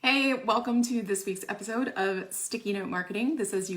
Hey, welcome to this week's episode of Sticky Note Marketing. This is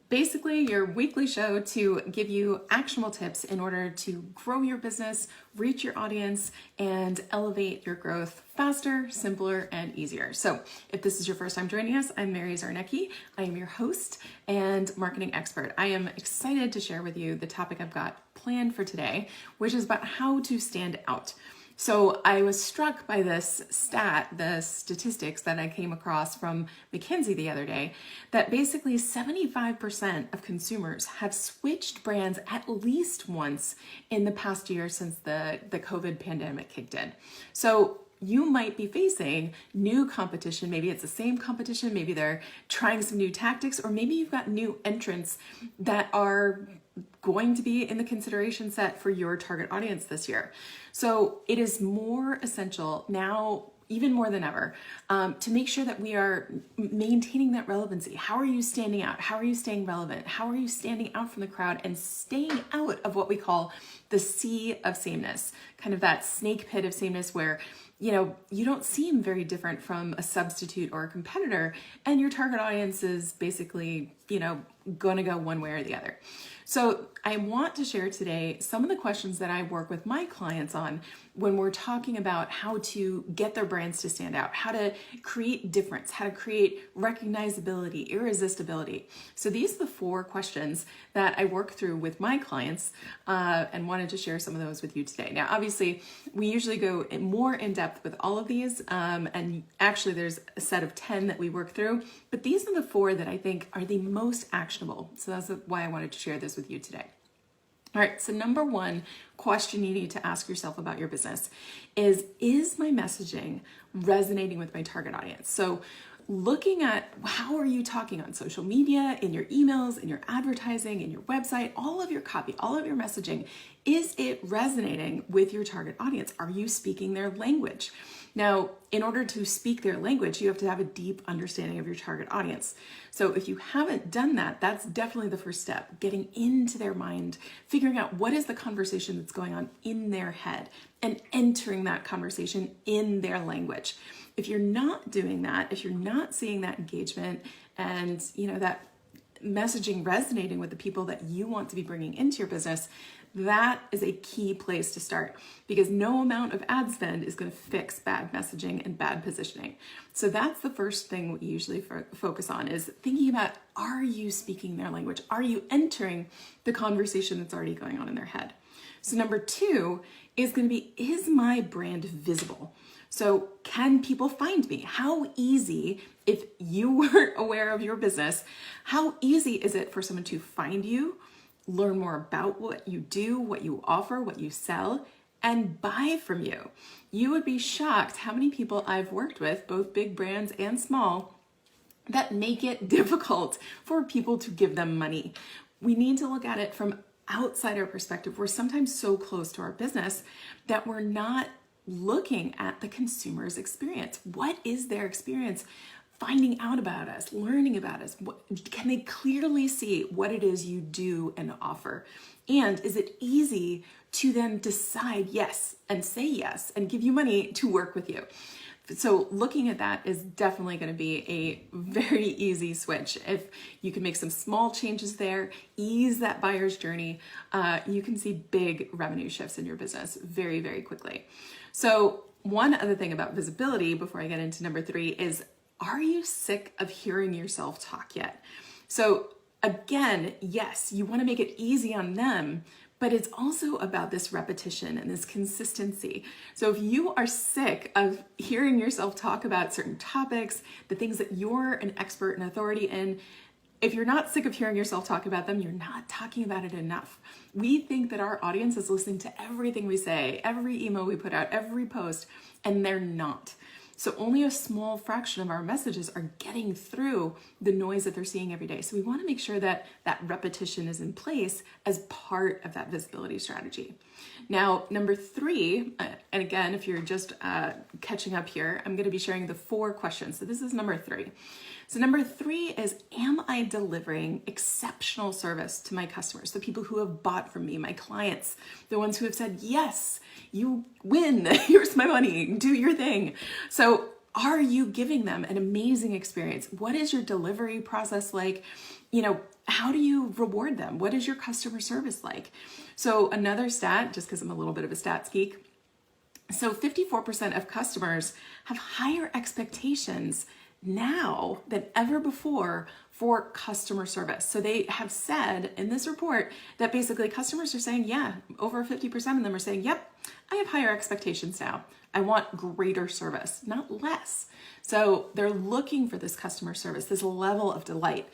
basically your weekly show to give you actionable tips in order to grow your business, reach your audience, and elevate your growth faster, simpler, and easier. So if this is your first time joining us, I'm Mary Zarnecki. I am your host and marketing expert. I am excited to share with you the topic I've got planned for today, which is about how to stand out. So I was struck by this the statistics that I came across from McKinsey the other day, that basically 75% of consumers have switched brands at least once in the past year since the COVID pandemic kicked in. So you might be facing new competition. Maybe it's the same competition. Maybe they're trying some new tactics, or maybe you've got new entrants that are going to be in the consideration set for your target audience this year. So it is more essential now, even more than ever, to make sure that we are maintaining that relevancy. How are you standing out? How are you staying relevant? How are you standing out from the crowd and staying out of what we call the sea of sameness, kind of that snake pit of sameness where you don't seem very different from a substitute or a competitor, and your target audience is basically, going to go one way or the other. So I want to share today some of the questions that I work with my clients on when we're talking about how to get their brands to stand out, how to create difference, how to create recognizability, irresistibility. So these are the 4 questions that I work through with my clients and wanted to share some of those with you today. Now, obviously, we usually go more in depth with all of these, and actually there's a set of 10 that we work through, but these are the 4 that I think are the most actionable. So that's why I wanted to share this with you today. All right, so number 1 question you need to ask yourself about your business is my messaging resonating with my target audience? So looking at how are you talking on social media, in your emails, in your advertising, in your website, all of your copy, all of your messaging, is it resonating with your target audience? Are you speaking their language? Now, in order to speak their language, you have to have a deep understanding of your target audience. So if you haven't done that, that's definitely the first step, getting into their mind, figuring out what is the conversation that's going on in their head and entering that conversation in their language. If you're not doing that, if you're not seeing that engagement and that messaging resonating with the people that you want to be bringing into your business, that is a key place to start, because no amount of ad spend is going to fix bad messaging and bad positioning. So that's the first thing we usually focus on, is thinking about, are you speaking their language? Are you entering the conversation that's already going on in their head? So number 2 is going to be, is my brand visible? So can people find me? How easy, if you weren't aware of your business, how easy is it for someone to find you, learn more about what you do, what you offer, what you sell, and buy from you? You would be shocked how many people I've worked with, both big brands and small, that make it difficult for people to give them money. We need to look at it from outsider perspective. We're sometimes so close to our business that we're not looking at the consumer's experience. What is their experience finding out about us, learning about us? Can they clearly see what it is you do and offer? And is it easy to then decide yes and say yes and give you money to work with you? So looking at that is definitely going to be a very easy switch. If you can make some small changes there, ease that buyer's journey, you can see big revenue shifts in your business very, very quickly. So one other thing about visibility before I get into number 3 is, are you sick of hearing yourself talk yet? So again, yes, you want to make it easy on them, but it's also about this repetition and this consistency. So if you are sick of hearing yourself talk about certain topics, the things that you're an expert and authority in, if you're not sick of hearing yourself talk about them, you're not talking about it enough. We think that our audience is listening to everything we say, every email we put out, every post, and they're not. So only a small fraction of our messages are getting through the noise that they're seeing every day. So we want to make sure that that repetition is in place as part of that visibility strategy. Now, number 3, and again, if you're just catching up here, I'm going to be sharing the 4 questions. So this is number 3. So number 3 is, am I delivering exceptional service to my customers, the people who have bought from me, my clients, the ones who have said, yes, you win, here's my money, do your thing. So are you giving them an amazing experience? What is your delivery process like? How do you reward them? What is your customer service like? So another stat, just because I'm a little bit of a stats geek, so 54% of customers have higher expectations now than ever before for customer service. So they have said in this report that basically customers are saying, yeah, over 50% of them are saying, yep, I have higher expectations now. I want greater service, not less. So they're looking for this customer service, this level of delight.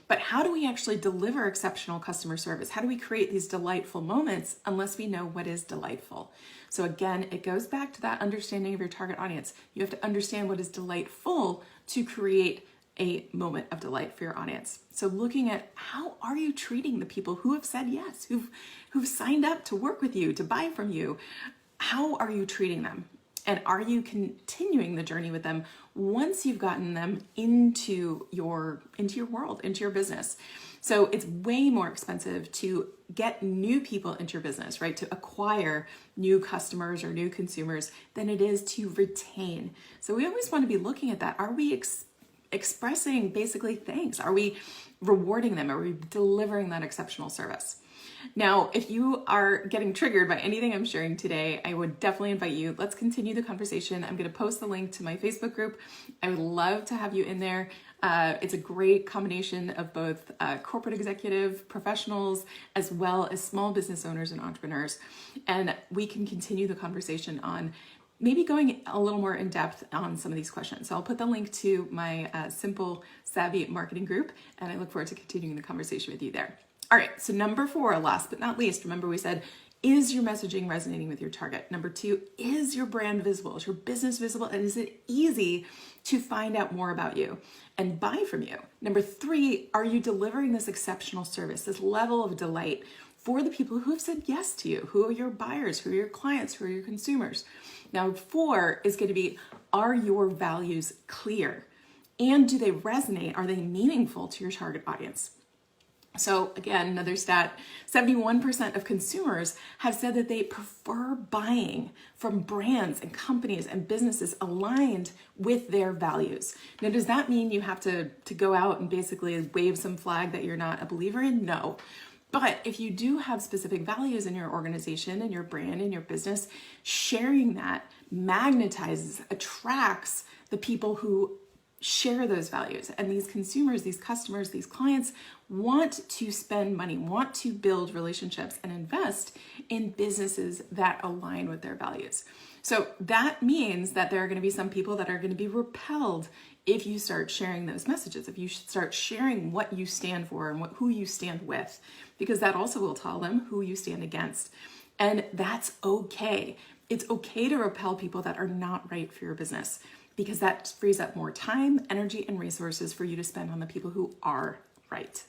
But how do we actually deliver exceptional customer service? How do we create these delightful moments unless we know what is delightful? So again, it goes back to that understanding of your target audience. You have to understand what is delightful to create a moment of delight for your audience. So looking at how are you treating the people who have said yes, who've signed up to work with you, to buy from you, how are you treating them? And are you continuing the journey with them once you've gotten them into your world, into your business? So it's way more expensive to get new people into your business, right? To acquire new customers or new consumers than it is to retain. So we always want to be looking at that. Are we expressing basically thanks? Are we rewarding them? Are we delivering that exceptional service? Now, if you are getting triggered by anything I'm sharing today, I would definitely invite you. Let's continue the conversation. I'm going to post the link to my Facebook group. I would love to have you in there. It's a great combination of both corporate executive professionals as well as small business owners and entrepreneurs. And we can continue the conversation on maybe going a little more in depth on some of these questions. So I'll put the link to my Simple Savvy Marketing group, and I look forward to continuing the conversation with you there. All right, so number 4, last but not least, remember we said, is your messaging resonating with your target? Number 2, is your brand visible? Is your business visible? And is it easy to find out more about you and buy from you? Number 3, are you delivering this exceptional service, this level of delight for the people who have said yes to you? Who are your buyers? Who are your clients? Who are your consumers? Now, 4 is going to be, are your values clear? And do they resonate? Are they meaningful to your target audience? So again, another stat, 71% of consumers have said that they prefer buying from brands and companies and businesses aligned with their values. Now, does that mean you have to go out and basically wave some flag that you're not a believer in? No. But if you do have specific values in your organization and your brand and your business, sharing that magnetizes, attracts the people who share those values. And these consumers, these customers, these clients want to spend money, want to build relationships and invest in businesses that align with their values. So that means that there are going to be some people that are going to be repelled if you start sharing those messages, if you start sharing what you stand for and who you stand with, because that also will tell them who you stand against. And that's okay. It's okay to repel people that are not right for your business, because that frees up more time, energy, and resources for you to spend on the people who are right.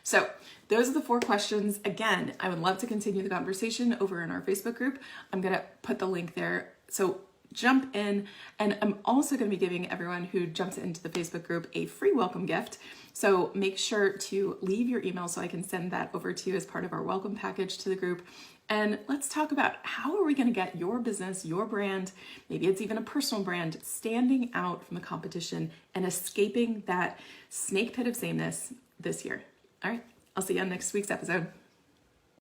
So those are the 4 questions. Again, I would love to continue the conversation over in our Facebook group. I'm going to put the link there. So jump in, and I'm also going to be giving everyone who jumps into the Facebook group a free welcome gift. So make sure to leave your email so I can send that over to you as part of our welcome package to the group. And let's talk about how are we going to get your business, your brand, maybe it's even a personal brand, standing out from the competition and escaping that snake pit of sameness this year. All right, I'll see you on next week's episode.